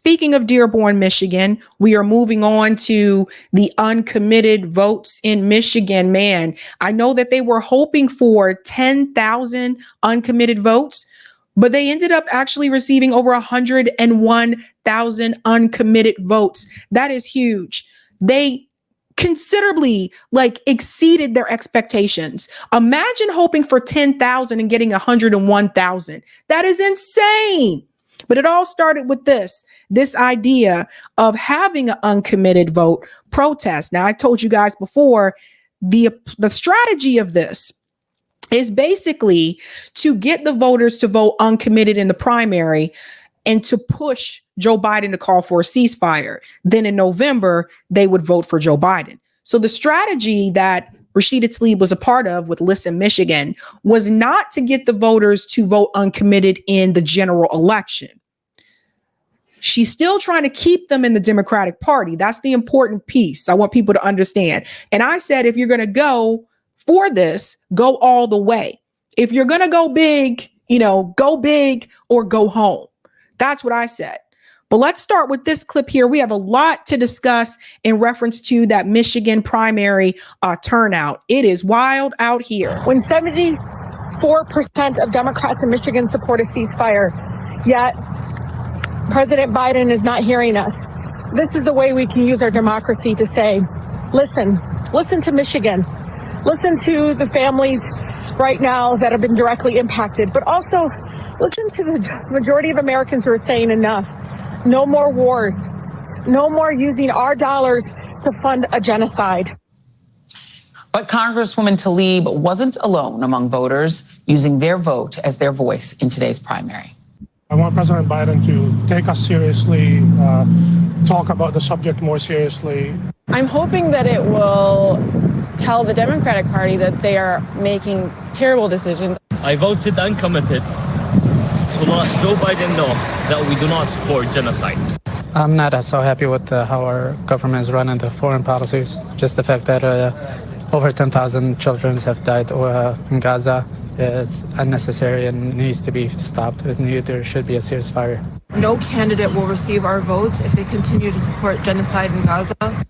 speaking of Dearborn, Michigan, we are moving on to the uncommitted votes in Michigan. Man, I know that they were hoping for 10,000 uncommitted votes, but they ended up actually receiving over 101,000 uncommitted votes. That is huge. They considerably exceeded their expectations. Imagine hoping for 10,000 and getting 101,000. That is insane. But it all started with this idea of having an uncommitted vote protest. Now, I told you guys before, the strategy of this is basically to get the voters to vote uncommitted in the primary and to push Joe Biden to call for a ceasefire. Then in November, they would vote for Joe Biden. So the strategy that Rashida Tlaib was a part of with Listen Michigan was not to get the voters to vote uncommitted in the general election. She's still trying to keep them in the Democratic Party. That's the important piece I want people to understand. And I said, if you're going to go for this, go all the way. If you're going to go big, go big or go home. That's what I said. But let's start with this clip here. We have a lot to discuss in reference to that Michigan primary turnout. It is wild out here. When 74% of Democrats in Michigan support a ceasefire, yet President Biden is not hearing us. This is the way we can use our democracy to say, listen to Michigan. Listen to the families right now that have been directly impacted, but also listen to the majority of Americans who are saying enough. No more wars. No more using our dollars to fund a genocide. But Congresswoman Tlaib wasn't alone among voters using their vote as their voice in today's primary. I want President Biden to take us seriously, talk about the subject more seriously. I'm hoping that it will tell the Democratic Party that they are making terrible decisions. I voted uncommitted to let Joe Biden know that we do not support genocide. I'm not so happy with how our government is running the foreign policies. Just the fact that over 10,000 children have died in Gaza. It's unnecessary and needs to be stopped. There should be a ceasefire. No candidate will receive our votes if they continue to support genocide in Gaza.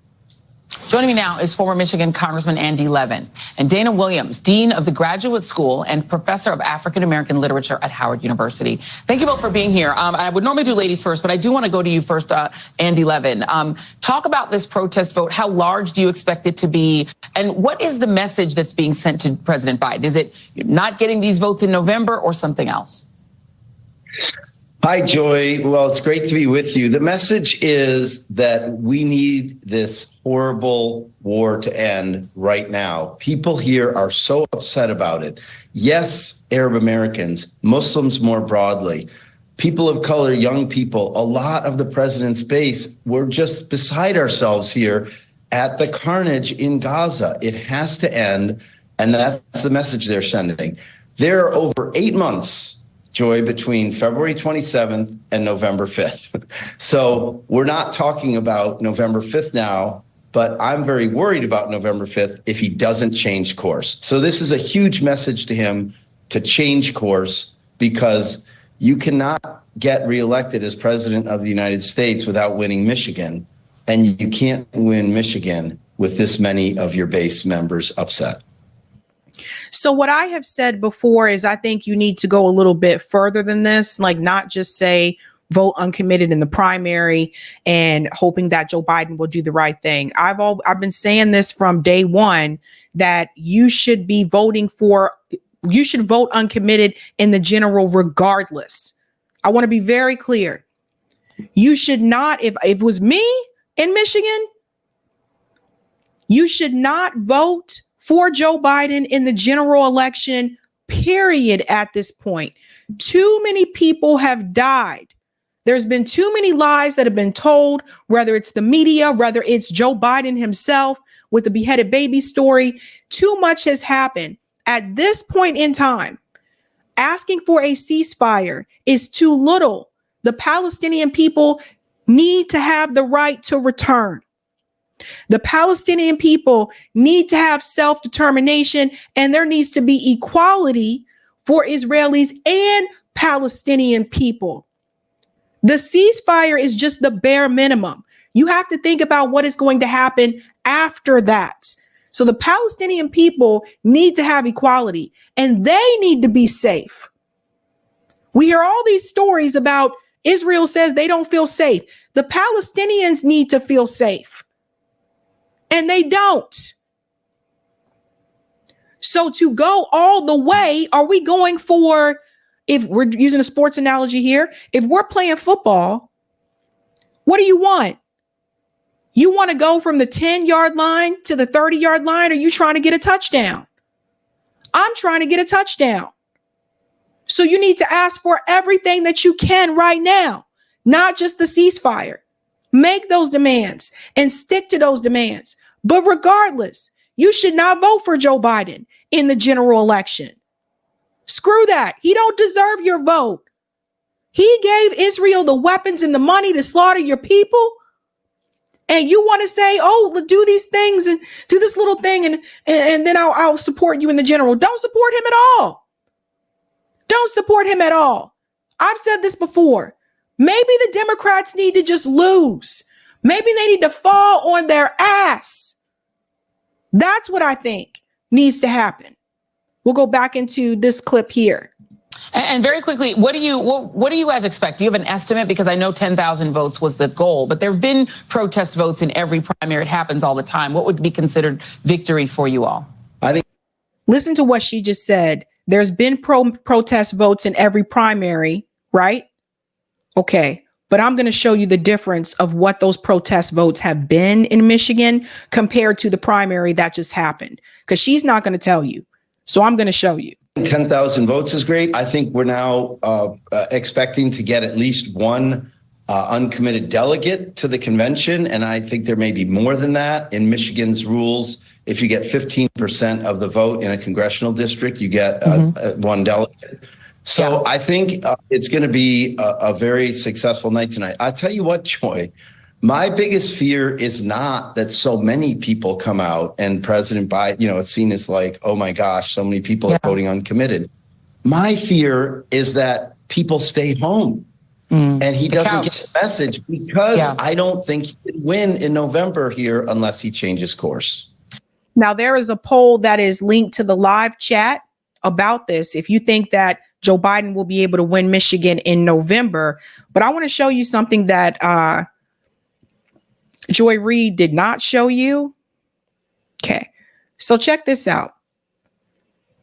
Joining me now is former Michigan Congressman Andy Levin and Dana Williams, Dean of the Graduate School and Professor of African American Literature at Howard University. Thank you both for being here. I would normally do ladies first, but I do want to go to you first, Andy Levin. Talk about this protest vote. How large do you expect it to be? And what is the message that's being sent to President Biden? Is it not getting these votes in November or something else? Hi, Joy. Well, it's great to be with you. The message is that we need this horrible war to end right now. People here are so upset about it. Yes, Arab Americans, Muslims more broadly, people of color, young people, a lot of the president's base, we're just beside ourselves here at the carnage in Gaza. It has to end, and that's the message they're sending. There are over 8 months, Joy, between February 27th and November 5th. So we're not talking about November 5th now, but I'm very worried about November 5th if he doesn't change course. So this is a huge message to him to change course, because you cannot get reelected as president of the United States without winning Michigan, and you can't win Michigan with this many of your base members upset. So what I have said before is I think you need to go a little bit further than this, not just say vote uncommitted in the primary and hoping that Joe Biden will do the right thing. I've been saying this from day one, that you should vote uncommitted in the general regardless. I want to be very clear. You should not, if it was me in Michigan, you should not vote for Joe Biden in the general election, period, at this point. Too many people have died. There's been too many lies that have been told, whether it's the media, whether it's Joe Biden himself with the beheaded baby story. Too much has happened. At this point in time, asking for a ceasefire is too little. The Palestinian people need to have the right to return. The Palestinian people need to have self-determination, and there needs to be equality for Israelis and Palestinian people. The ceasefire is just the bare minimum. You have to think about what is going to happen after that. So the Palestinian people need to have equality and they need to be safe. We hear all these stories about Israel says they don't feel safe. The Palestinians need to feel safe and they don't. So to go all the way, are we going for, if we're using a sports analogy here, if we're playing football, what do you want? You want to go from the 10-yard line to the 30-yard line, or are you trying to get a touchdown? I'm trying to get a touchdown. So you need to ask for everything that you can right now, not just the ceasefire. Make those demands and stick to those demands. But regardless, you should not vote for Joe Biden in the general election. Screw that. He don't deserve your vote. He gave Israel the weapons and the money to slaughter your people. And you want to say, oh, do these things and do this little thing and then I'll support you in the general. Don't support him at all. Don't support him at all. I've said this before. Maybe the Democrats need to just lose. Maybe they need to fall on their ass. That's what I think needs to happen. We'll go back into this clip here. And very quickly, what do you guys expect? Do you have an estimate? Because I know 10,000 votes was the goal, but there have been protest votes in every primary. It happens all the time. What would be considered victory for you all? I think. Listen to what she just said. There's been protest votes in every primary, right? Okay. But I'm going to show you the difference of what those protest votes have been in Michigan compared to the primary that just happened, because she's not going to tell you. So I'm going to show you. 10,000 votes is great. I think we're now expecting to get at least one uncommitted delegate to the convention. And I think there may be more than that. In Michigan's rules, if you get 15% of the vote in a congressional district, you get one delegate. So I think it's going to be a very successful night tonight. I'll tell you what, Joy, my biggest fear is not that so many people come out and President Biden, it's seen as like, oh my gosh, so many people are voting uncommitted. My fear is that people stay home and he doesn't get the message, because I don't think he can win in November here unless he changes course. Now, there is a poll that is linked to the live chat about this. If you think that Joe Biden will be able to win Michigan in November, but I want to show you something that Joy Reid did not show you. Okay, so check this out.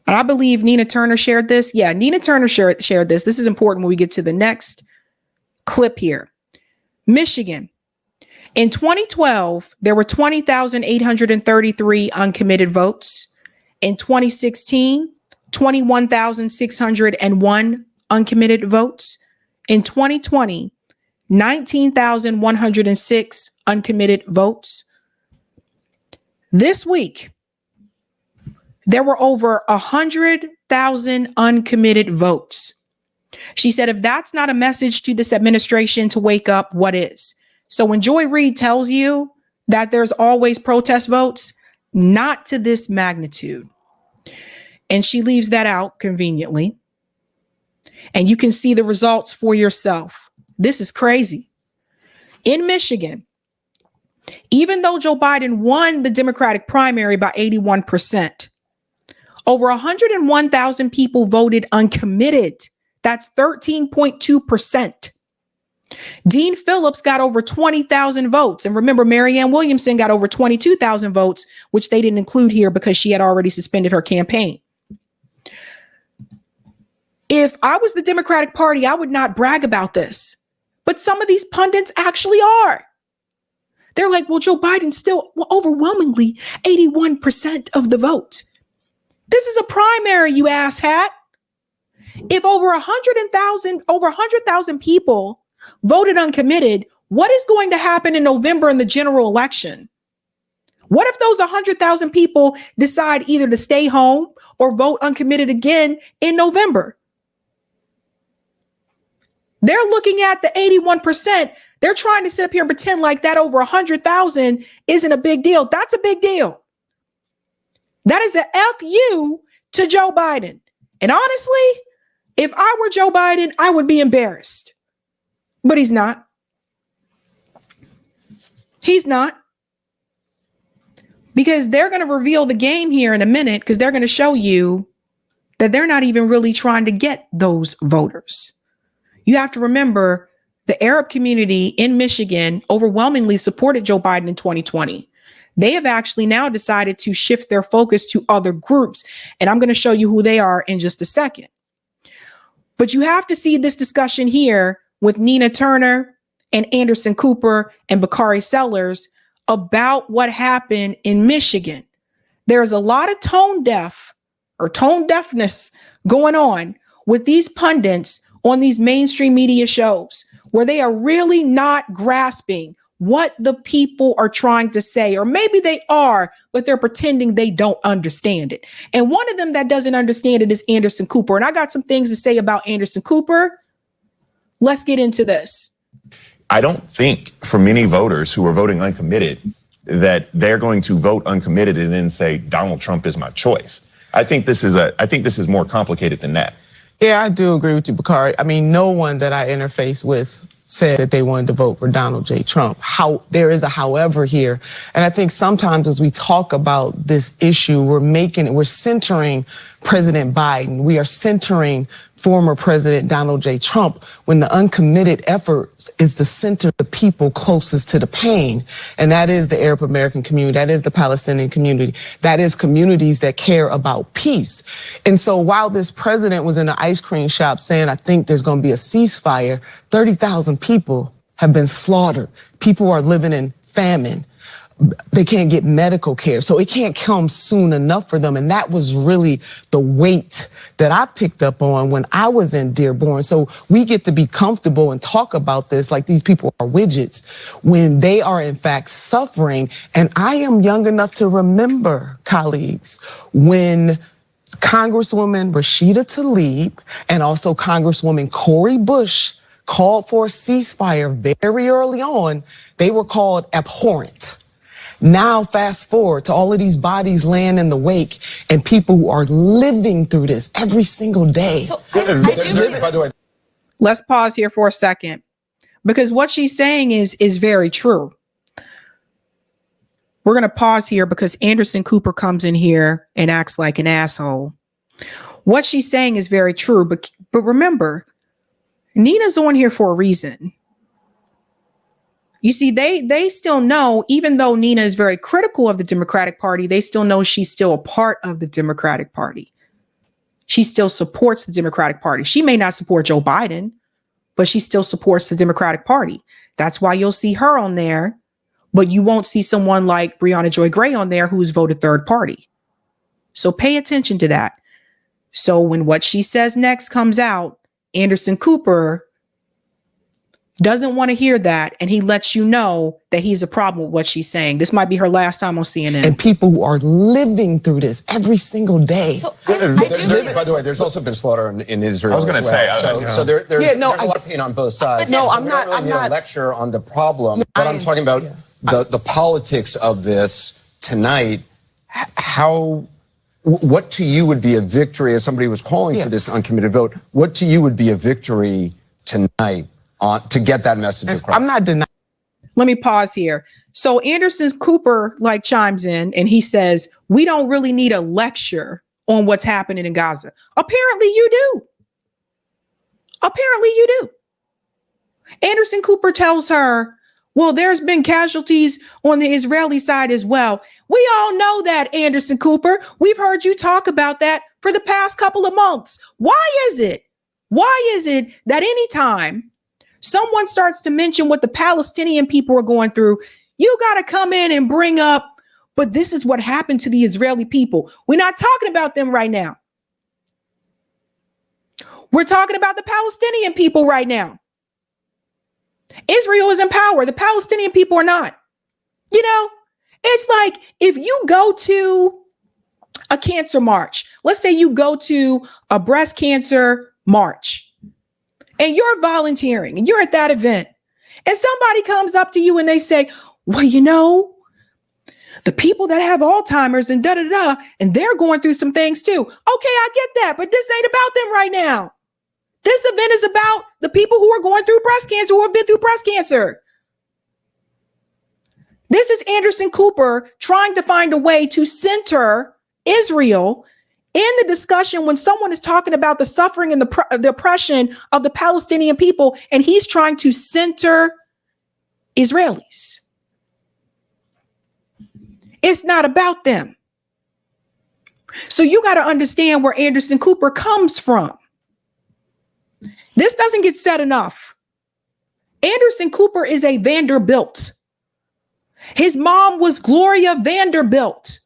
And I believe Nina Turner shared this. Yeah, Nina Turner shared this. This is important when we get to the next clip here. Michigan. In 2012, there were 20,833 uncommitted votes. In 2016, 21,601 uncommitted votes. In 2020, 19,106 uncommitted votes. This week, there were over 100,000 uncommitted votes. She said, if that's not a message to this administration to wake up, what is? So when Joy Reid tells you that there's always protest votes, not to this magnitude. And she leaves that out conveniently. And you can see the results for yourself. This is crazy. In Michigan, even though Joe Biden won the Democratic primary by 81%, over 101,000 people voted uncommitted. That's 13.2%. Dean Phillips got over 20,000 votes. And remember, Marianne Williamson got over 22,000 votes, which they didn't include here because she had already suspended her campaign. If I was the Democratic Party, I would not brag about this. But some of these pundits actually are. They're like, well, Joe Biden still overwhelmingly 81% of the vote. This is a primary, you asshat. If over 100,000 people voted uncommitted, what is going to happen in November in the general election? What if those 100,000 people decide either to stay home or vote uncommitted again in November? They're looking at the 81%. They're trying to sit up here and pretend like that over 100,000 isn't a big deal. That's a big deal. That is a FU to Joe Biden. And honestly, if I were Joe Biden, I would be embarrassed. But he's not. He's not. Because they're going to reveal the game here in a minute, because they're going to show you that they're not even really trying to get those voters. You have to remember the Arab community in Michigan overwhelmingly supported Joe Biden in 2020. They have actually now decided to shift their focus to other groups. And I'm going to show you who they are in just a second. But you have to see this discussion here with Nina Turner and Anderson Cooper and Bakari Sellers about what happened in Michigan. There's a lot of tone deafness going on with these pundits on these mainstream media shows where they are really not grasping what the people are trying to say, or maybe they are, but they're pretending they don't understand it. And one of them that doesn't understand it is Anderson Cooper. And I got some things to say about Anderson Cooper. Let's get into this. I don't think for many voters who are voting uncommitted that they're going to vote uncommitted and then say Donald Trump is my choice. I think this is more complicated than that. Yeah, I do agree with you, Bakari. I mean, no one that I interface with said that they wanted to vote for Donald J. Trump. There is a however here. And I think sometimes as we talk about this issue, we're centering President Biden. We are centering former President Donald J. Trump when the uncommitted effort is to center the people closest to the pain. And that is the Arab American community. That is the Palestinian community. That is communities that care about peace. And so while this president was in the ice cream shop saying, I think there's going to be a ceasefire, 30,000 people have been slaughtered. People are living in famine. They can't get medical care. So it can't come soon enough for them. And that was really the weight that I picked up on when I was in Dearborn. So we get to be comfortable and talk about this like these people are widgets when they are in fact suffering. And I am young enough to remember, colleagues, when Congresswoman Rashida Tlaib and also Congresswoman Cori Bush called for a ceasefire very early on. They were called abhorrent. Now, fast forward to all of these bodies laying in the wake and people who are living through this every single day. So by the way, let's pause here for a second, because what she's saying is very true. We're going to pause here because Anderson Cooper comes in here and acts like an asshole. What she's saying is very true, but remember, Nina's on here for a reason. You see, they still know, even though Nina is very critical of the Democratic Party, they still know she's still a part of the Democratic Party. She still supports the Democratic Party. She may not support Joe Biden, but she still supports the Democratic Party. That's why you'll see her on there, but you won't see someone like Breonna Joy Gray on there who's voted third party. So pay attention to that. So when what she says next comes out, Anderson Cooper doesn't want to hear that, and he lets you know that he's a problem with what she's saying. This might be her last time on CNN. And people who are living through this every single day. So by the way, there's also been slaughter in Israel. I was going to say. So there's a lot of pain on both sides. No, so I'm not. I'm not lecture on the problem, but I'm talking about the politics of this tonight. What to you would be a victory, as somebody was calling for this uncommitted vote? What to you would be a victory tonight to get that message across? I'm not denying. Let me pause here. So Anderson Cooper chimes in and he says, we don't really need a lecture on what's happening in Gaza. Apparently you do. Apparently you do. Anderson Cooper tells her, well, there's been casualties on the Israeli side as well. We all know that, Anderson Cooper. We've heard you talk about that for the past couple of months. Why is it that anytime someone starts to mention what the Palestinian people are going through, you got to come in and bring up, but this is what happened to the Israeli people. We're not talking about them right now. We're talking about the Palestinian people right now. Israel is in power. The Palestinian people are not. You know, it's like if you go to a cancer march, let's say you go to a breast cancer march, and you're volunteering and you're at that event, and somebody comes up to you and they say, well, you know, the people that have Alzheimer's and and they're going through some things too. Okay, I get that, but this ain't about them right now. This event is about the people who are going through breast cancer, who have been through breast cancer. This is Anderson Cooper trying to find a way to center Israel in the discussion when someone is talking about the suffering and the oppression of the Palestinian people, and he's trying to center Israelis. It's not about them. So you got to understand where Anderson Cooper comes from. This doesn't get said enough. Anderson Cooper is a Vanderbilt. His mom was Gloria Vanderbilt.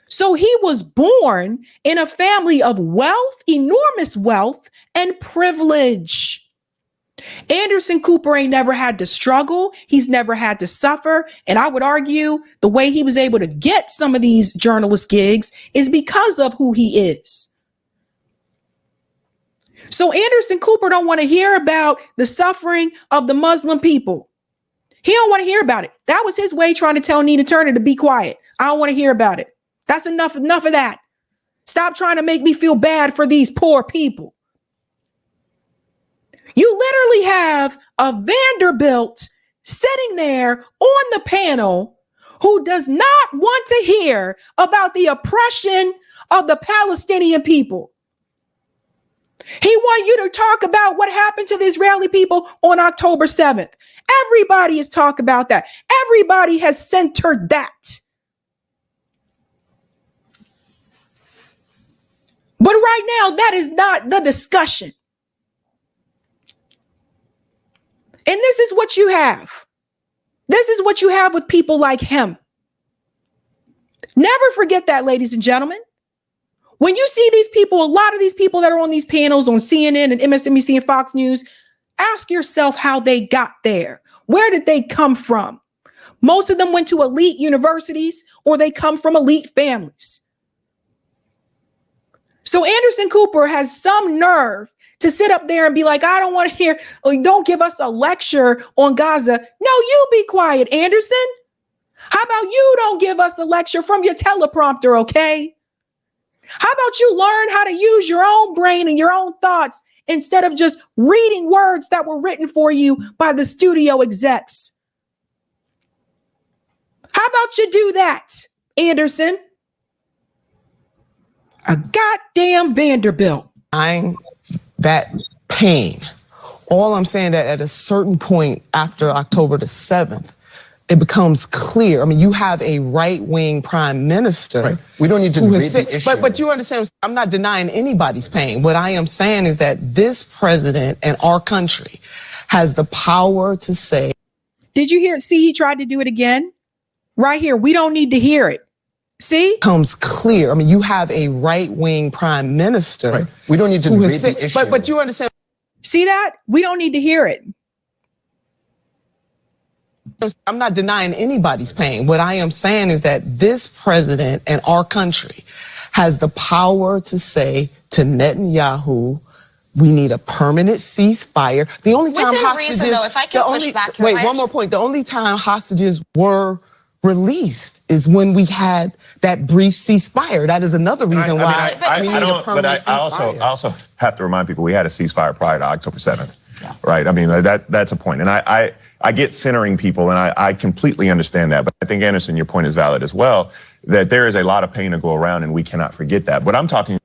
So he was born in a family of wealth, enormous wealth, and privilege. Anderson Cooper ain't never had to struggle. He's never had to suffer. And I would argue the way he was able to get some of these journalist gigs is because of who he is. So Anderson Cooper don't want to hear about the suffering of the Muslim people. He don't want to hear about it. That was his way trying to tell Nina Turner to be quiet. I don't want to hear about it. That's enough of that. Stop trying to make me feel bad for these poor people. You literally have a Vanderbilt sitting there on the panel who does not want to hear about the oppression of the Palestinian people. He wants you to talk about what happened to the Israeli people on October 7th. Everybody is talking about that. Everybody has centered that. But right now, that is not the discussion. And this is what you have. This is what you have with people like him. Never forget that, ladies and gentlemen. When you see these people, a lot of these people that are on these panels on CNN and MSNBC and Fox News, ask yourself how they got there. Where did they come from? Most of them went to elite universities or they come from elite families. So Anderson Cooper has some nerve to sit up there and be like, I don't want to hear, don't give us a lecture on Gaza. No, you be quiet, Anderson. How about you don't give us a lecture from your teleprompter, okay? How about you learn how to use your own brain and your own thoughts instead of just reading words that were written for you by the studio execs? How about you do that, Anderson? A goddamn Vanderbilt. I'm that pain. All I'm saying that at a certain point after October the 7th, it becomes clear. I mean, you have a right-wing prime minister. Right. We don't need to read the issue. But you understand, I'm not denying anybody's pain. What I am saying is that this president and our country has the power to say. Did you hear? See, he tried to do it again. Right here. We don't need to hear it. See? Comes clear. I mean, you have a right-wing prime minister. Right. We don't need to read the issue. But you understand. See that? We don't need to hear it. I'm not denying anybody's pain. What I am saying is that this president and our country has the power to say to Netanyahu, we need a permanent ceasefire. The only time hostages, though, if I can push back here, one more point. The only time hostages were released is when we had that brief ceasefire. That is another reason why we need a permanent ceasefire. I also have to remind people we had a ceasefire prior to October 7th. Yeah. Right. I mean, that's a point. And I get centering people, and I completely understand that. But I think, Anderson, your point is valid as well, that there is a lot of pain to go around, and we cannot forget that. But I'm talking.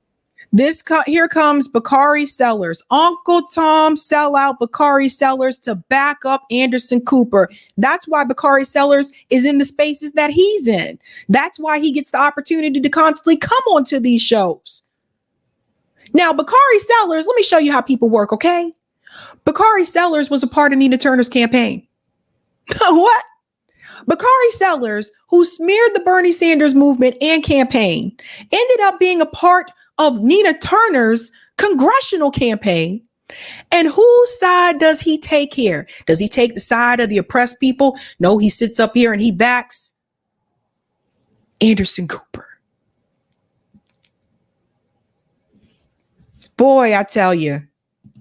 Here comes Bakari Sellers. Uncle Tom sell out Bakari Sellers to back up Anderson Cooper. That's why Bakari Sellers is in the spaces that he's in. That's why he gets the opportunity to constantly come onto these shows. Now, Bakari Sellers, let me show you how people work, okay? Bakari Sellers was a part of Nina Turner's campaign. What? Bakari Sellers, who smeared the Bernie Sanders movement and campaign, ended up being a part of Nina Turner's congressional campaign. And whose side does he take here? Does he take the side of the oppressed people? No, he sits up here and he backs Anderson Cooper. Boy, I tell you.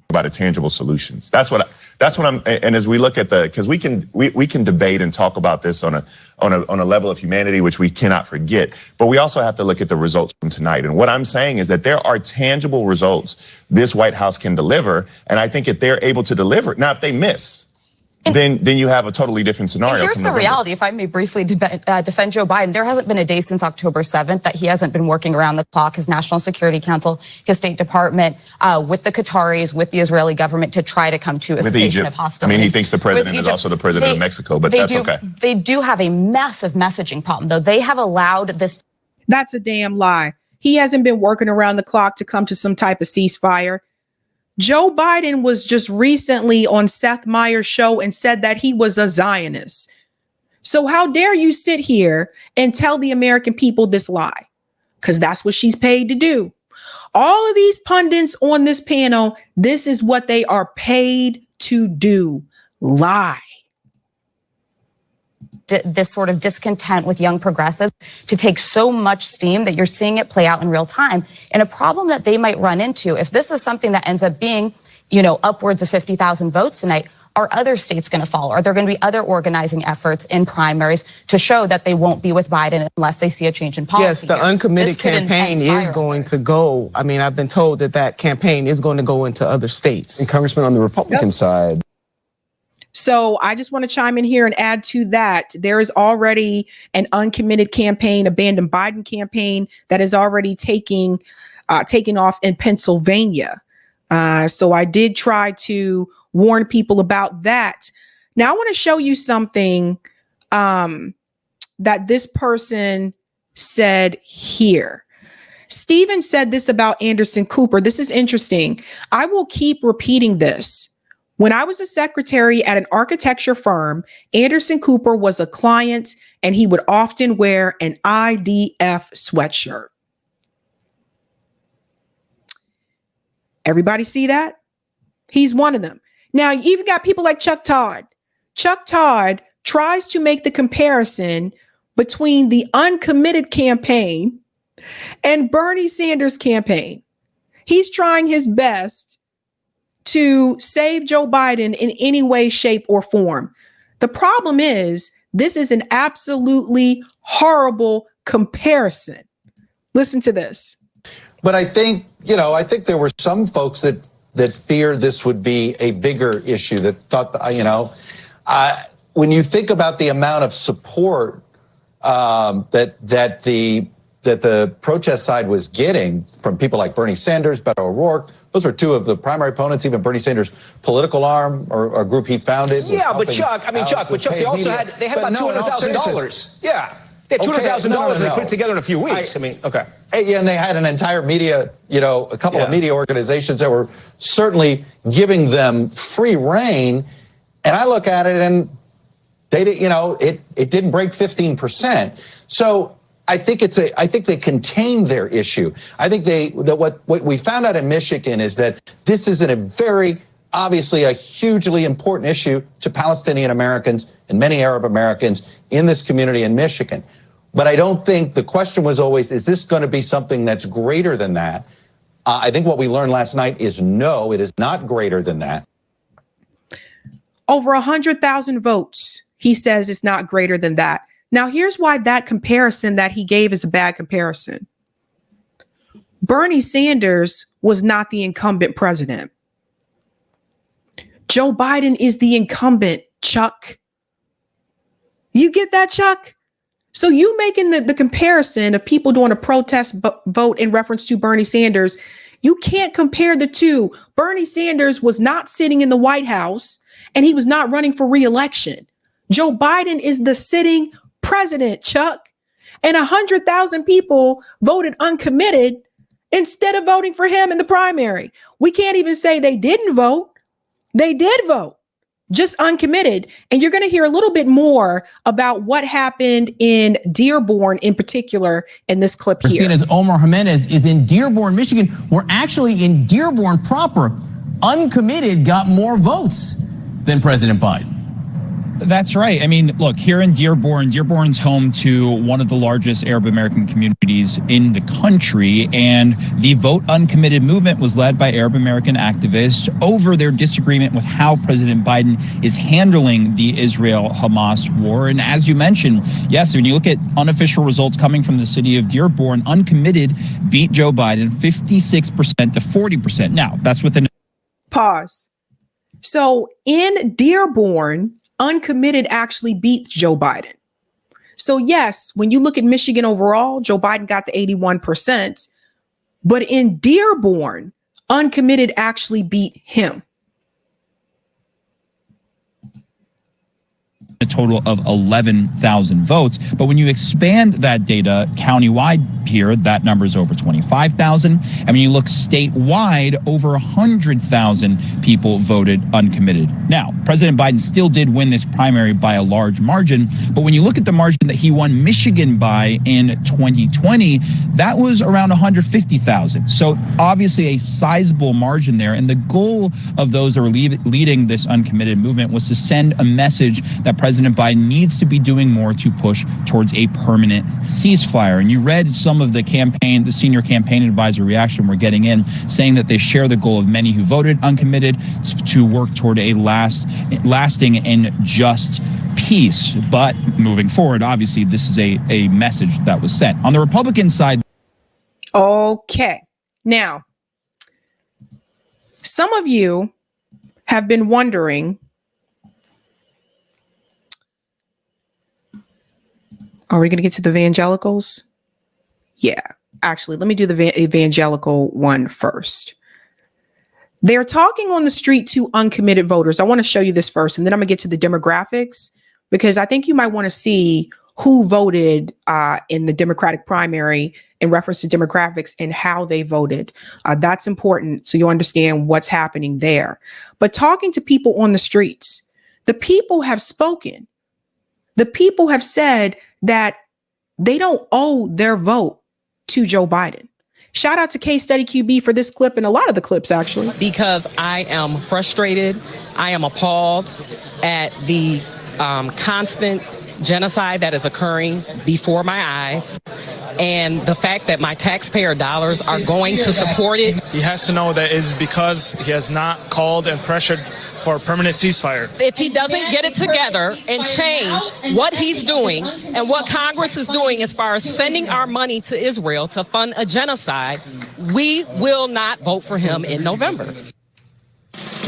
About the tangible solutions. That's what that's what and as we look at because we can debate and talk about this on a level of humanity, which we cannot forget, but we also have to look at the results from tonight. And what I'm saying is that there are tangible results this White House can deliver. And I think if they're able to deliver it, now if they miss, then you have a totally different scenario. And here's the reality, if I may briefly defend Joe Biden, there hasn't been a day since October 7th that he hasn't been working around the clock, his National Security Council, his State Department, with the Qataris, with the Israeli government to try to come to a cessation of hostilities. I mean, he thinks the president is also the president of Mexico, but that's okay. They do have a massive messaging problem, though. They have allowed this. That's a damn lie. He hasn't been working around the clock to come to some type of ceasefire. Joe Biden was just recently on Seth Meyers' show and said that he was a Zionist. So how dare you sit here and tell the American people this lie? Because that's what she's paid to do. All of these pundits on this panel, this is what they are paid to do. Lie. This sort of discontent with young progressives to take so much steam that you're seeing it play out in real time. And a problem that they might run into, if this is something that ends up being, upwards of 50,000 votes tonight, are other states going to follow? Are there going to be other organizing efforts in primaries to show that they won't be with Biden unless they see a change in policy? Yes, the uncommitted campaign is going to go. I mean, I've been told that campaign is going to go into other states. And Congressman, on the Republican side. So I just want to chime in here and add to that. There is already an uncommitted campaign, abandoned Biden campaign that is already taking off in Pennsylvania. So I did try to warn people about that. Now I want to show you something that this person said here. Stephen said this about Anderson Cooper. This is interesting. I will keep repeating this. When I was a secretary at an architecture firm, Anderson Cooper was a client and he would often wear an IDF sweatshirt. Everybody see that? He's one of them. Now, you even got people like Chuck Todd. Chuck Todd tries to make the comparison between the uncommitted campaign and Bernie Sanders' campaign. He's trying his best to save Joe Biden in any way, shape, or form. The problem is, this is an absolutely horrible comparison. Listen to this. But I think there were some folks that feared this would be a bigger issue, that thought, when you think about the amount of support that the protest side was getting from people like Bernie Sanders, Beto O'Rourke. Those are two of the primary opponents. Even Bernie Sanders' political arm or group he founded. Yeah, but Chuck, they also had about $200,000. Yeah, they had $200,000 and they put it together in a few weeks. Yeah, and they had an entire media, a couple of media organizations that were certainly giving them free rein. And I look at it and they did, it didn't break 15%. So I think they contained their issue. I think what we found out in Michigan is that this is obviously a hugely important issue to Palestinian Americans and many Arab Americans in this community in Michigan. But I don't think the question was always, is this going to be something that's greater than that? I think what we learned last night is no, it is not greater than that. Over 100,000 votes. He says it's not greater than that. Now, here's why that comparison that he gave is a bad comparison. Bernie Sanders was not the incumbent president. Joe Biden is the incumbent, Chuck. You get that, Chuck? So you making the comparison of people doing a protest vote in reference to Bernie Sanders, you can't compare the two. Bernie Sanders was not sitting in the White House and he was not running for re-election. Joe Biden is the sitting president, Chuck, and 100,000 people voted uncommitted instead of voting for him in the primary. We can't even say they didn't vote. They did vote, just uncommitted. And you're going to hear a little bit more about what happened in Dearborn in particular in this clip here. Seen as Omar Jimenez is in Dearborn, Michigan. We're actually in Dearborn proper. Uncommitted got more votes than President Biden. That's right. I mean, look, here in Dearborn's home to one of the largest Arab American communities in the country, and the Vote Uncommitted movement was led by Arab American activists over their disagreement with how President Biden is handling the Israel-Hamas war. And as you mentioned, yes, when you look at unofficial results coming from the city of Dearborn, Uncommitted beat Joe Biden 56% to 40%. Now, that's within... Pause. So in Dearborn, Uncommitted actually beats Joe Biden. So yes, when you look at Michigan overall, Joe Biden got the 81%, but in Dearborn, Uncommitted actually beat him. A total of 11,000 votes. But when you expand that data countywide here, that number is over 25,000. And when you look statewide, over 100,000 people voted uncommitted. Now, President Biden still did win this primary by a large margin. But when you look at the margin that he won Michigan by in 2020, that was around 150,000. So obviously a sizable margin there. And the goal of those that are leading this uncommitted movement was to send a message that President Biden needs to be doing more to push towards a permanent ceasefire. And you read some of the senior campaign advisor reaction we're getting in, saying that they share the goal of many who voted uncommitted to work toward a lasting and just peace. But moving forward, obviously, this is a message that was sent. On the Republican side. Okay. Now, some of you have been wondering, are we going to get to the evangelicals? Yeah, actually, let me do the evangelical one first. They're talking on the street to uncommitted voters. I want to show you this first, and then I'm going to get to the demographics, because I think you might want to see who voted in the Democratic primary in reference to demographics and how they voted. That's important so you understand what's happening there. But talking to people on the streets, the people have spoken. The people have said that they don't owe their vote to Joe Biden. Shout out to Case Study QB for this clip and a lot of the clips, actually. Because I am frustrated. I am appalled at the constant genocide that is occurring before my eyes, and the fact that my taxpayer dollars are going to support it. He has to know that it's because he has not called and pressured for a permanent ceasefire. If he doesn't get it together and change what he's doing and what Congress is doing as far as sending our money to Israel to fund a genocide, we will not vote for him in November.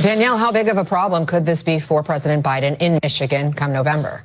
Danielle, how big of a problem could this be for President Biden in Michigan come November?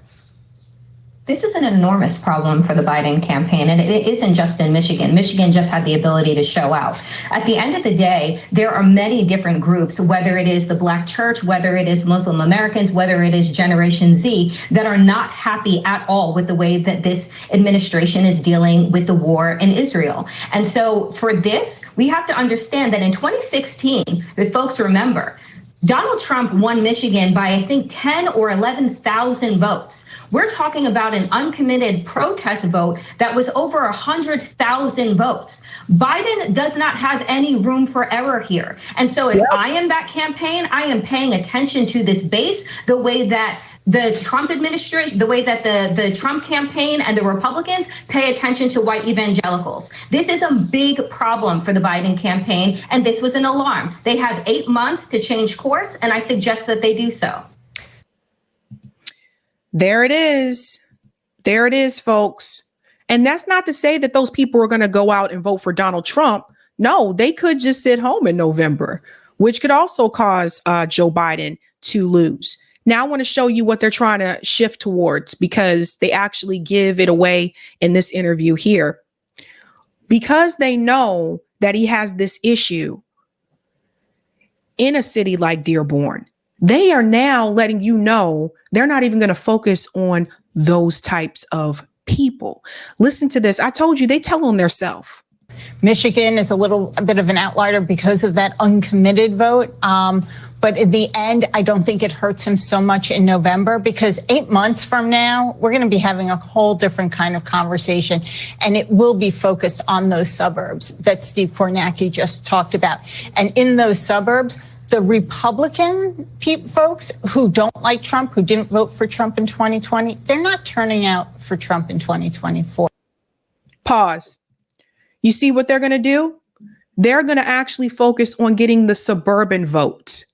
This is an enormous problem for the Biden campaign, and it isn't just in Michigan. Michigan just had the ability to show out. At the end of the day, there are many different groups, whether it is the Black church, whether it is Muslim Americans, whether it is Generation Z, that are not happy at all with the way that this administration is dealing with the war in Israel. And so for this, we have to understand that in 2016, if folks remember, Donald Trump won Michigan by, I think, 10 or 11,000 votes. We're talking about an uncommitted protest vote that was over 100,000 votes. Biden does not have any room for error here. And so if I am that campaign, I am paying attention to this base the way that the Trump administration, the way that the Trump campaign and the Republicans pay attention to white evangelicals. This is a big problem for the Biden campaign, and this was an alarm. They have 8 months to change course, and I suggest that they do so. There it is. There it is, folks. And that's not to say that those people are going to go out and vote for Donald Trump. No, they could just sit home in November, which could also cause Joe Biden to lose. Now I want to show you what they're trying to shift towards, because they actually give it away in this interview here. Because they know that he has this issue in a city like Dearborn, they are now letting you know they're not even going to focus on those types of people. Listen to this. I told you they tell on themselves. Michigan is a bit of an outlier because of that uncommitted vote. But in the end, I don't think it hurts him so much in November, because 8 months from now, we're going to be having a whole different kind of conversation. And it will be focused on those suburbs that Steve Kornacki just talked about. And in those suburbs, the Republican folks who don't like Trump, who didn't vote for Trump in 2020, they're not turning out for Trump in 2024. Pause. You see what they're going to do? They're going to actually focus on getting the suburban vote.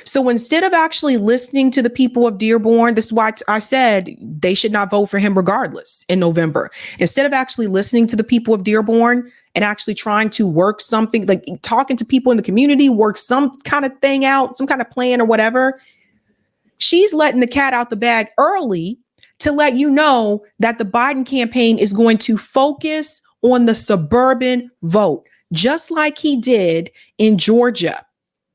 So instead of actually listening to the people of Dearborn, this is why I said they should not vote for him regardless in November. Instead of actually listening to the people of Dearborn and actually trying to work something, like talking to people in the community, work some kind of thing out, some kind of plan or whatever, she's letting the cat out the bag early to let you know that the Biden campaign is going to focus on the suburban vote, just like he did in Georgia.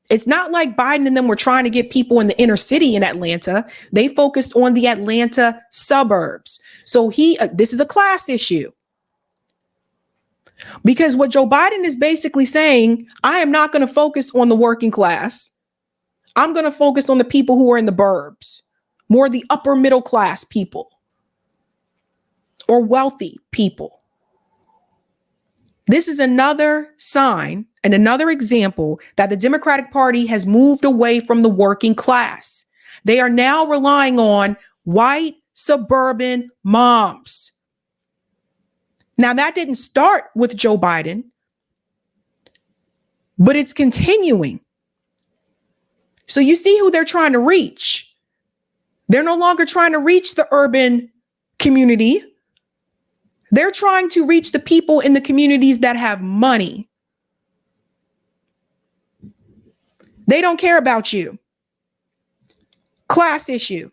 It's not like Biden and them were trying to get people in the inner city in Atlanta. They focused on the Atlanta suburbs. So this is a class issue. Because what Joe Biden is basically saying, I am not going to focus on the working class. I'm going to focus on the people who are in the burbs, more the upper middle class people or wealthy people. This is another sign and another example that the Democratic Party has moved away from the working class. They are now relying on white suburban moms. Now, that didn't start with Joe Biden, but it's continuing. So you see who they're trying to reach. They're no longer trying to reach the urban community. They're trying to reach the people in the communities that have money. They don't care about you. Class issue.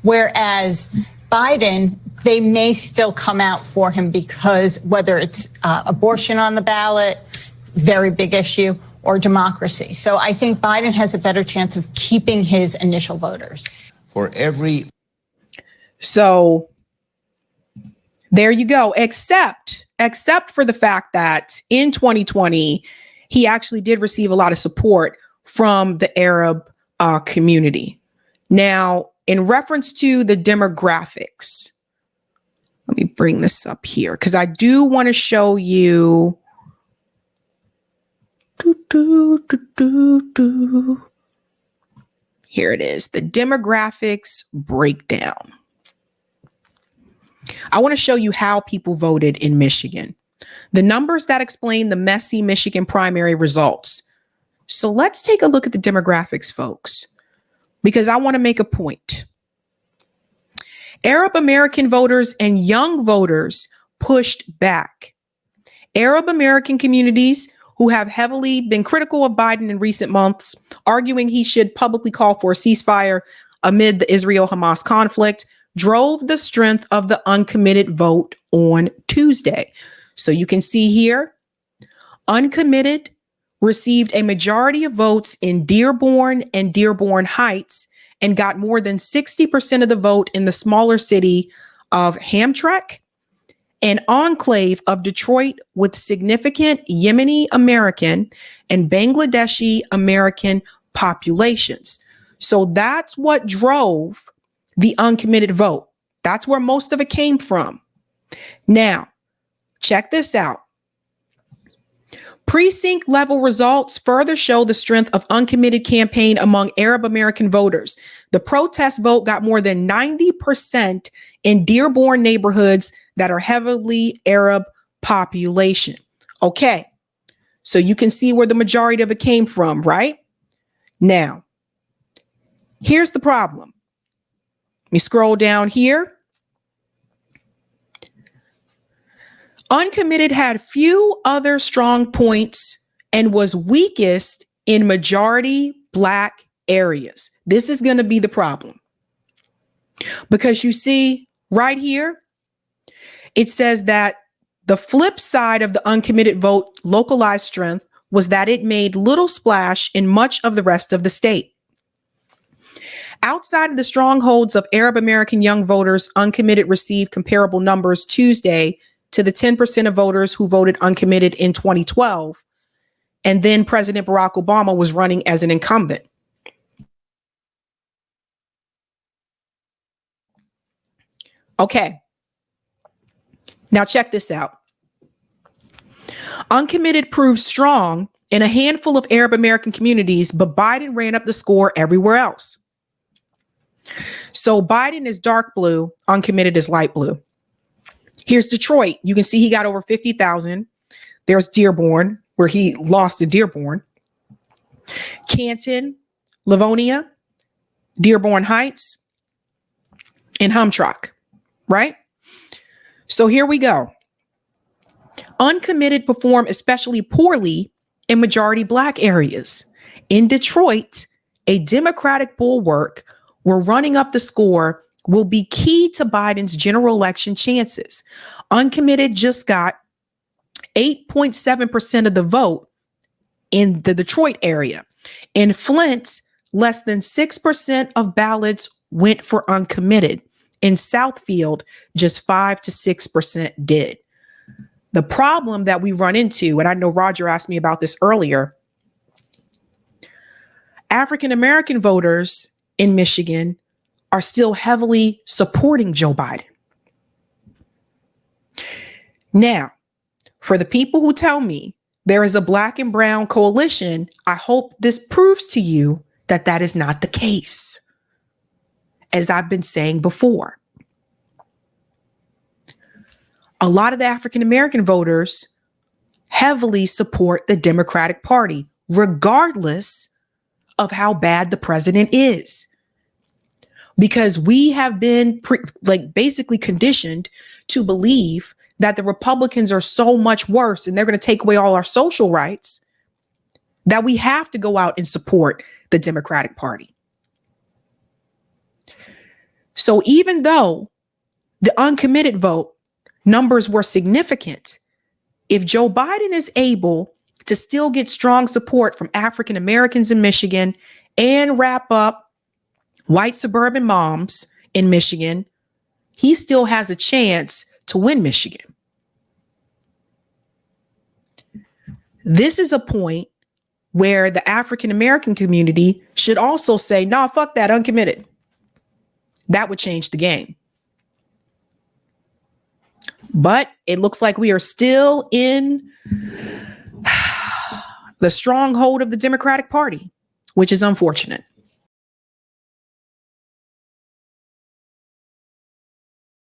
Whereas Biden, they may still come out for him because whether it's abortion on the ballot, very big issue, or democracy. So I think Biden has a better chance of keeping his initial voters. So there you go. Except for the fact that in 2020, he actually did receive a lot of support from the Arab community. Now, in reference to the demographics, let me bring this up here because I do want to show you. Here it is, the demographics breakdown. I want to show you how people voted in Michigan. The numbers that explain the messy Michigan primary results. So let's take a look at the demographics, folks, because I want to make a point. Arab American voters and young voters pushed back. Arab American communities who have heavily been critical of Biden in recent months, arguing he should publicly call for a ceasefire amid the Israel-Hamas conflict, drove the strength of the uncommitted vote on Tuesday. So you can see here, uncommitted received a majority of votes in Dearborn and Dearborn Heights and got more than 60% of the vote in the smaller city of Hamtramck, an enclave of Detroit with significant Yemeni American and Bangladeshi American populations. So that's what drove the uncommitted vote. That's where most of it came from. Now, check this out. Precinct level results further show the strength of uncommitted campaign among Arab American voters. The protest vote got more than 90% in Dearborn neighborhoods that are heavily Arab population. Okay, so you can see where the majority of it came from, right? Now, here's the problem. Let me scroll down here. Uncommitted had few other strong points and was weakest in majority Black areas. This is going to be the problem. Because you see right here, it says that the flip side of the uncommitted vote localized strength was that it made little splash in much of the rest of the state. Outside of the strongholds of Arab American young voters, uncommitted received comparable numbers Tuesday to the 10% of voters who voted uncommitted in 2012. And then President Barack Obama was running as an incumbent. Okay. Now check this out. Uncommitted proved strong in a handful of Arab American communities, but Biden ran up the score everywhere else. So Biden is dark blue, uncommitted is light blue. Here's Detroit. You can see he got over 50,000. There's Dearborn, where he lost to Dearborn. Canton, Livonia, Dearborn Heights, and Humtrock, right? So here we go. Uncommitted perform especially poorly in majority Black areas. In Detroit, a Democratic bulwark where running up the score will be key to Biden's general election chances. Uncommitted just got 8.7% of the vote in the Detroit area. In Flint, less than 6% of ballots went for uncommitted. In Southfield, just 5 to 6% did. The problem that we run into, and I know Roger asked me about this earlier, African-American voters in Michigan are still heavily supporting Joe Biden. Now, for the people who tell me there is a Black and brown coalition, I hope this proves to you that that is not the case. As I've been saying before, a lot of the African-American voters heavily support the Democratic Party, regardless of how bad the president is. Because we have been basically conditioned to believe that the Republicans are so much worse and they're going to take away all our social rights that we have to go out and support the Democratic Party. So even though the uncommitted vote numbers were significant, if Joe Biden is able to still get strong support from African Americans in Michigan and wrap up white suburban moms in Michigan, he still has a chance to win Michigan. This is a point where the African American community should also say, nah, fuck that, uncommitted. That would change the game. But it looks like we are still in the stronghold of the Democratic Party, which is unfortunate.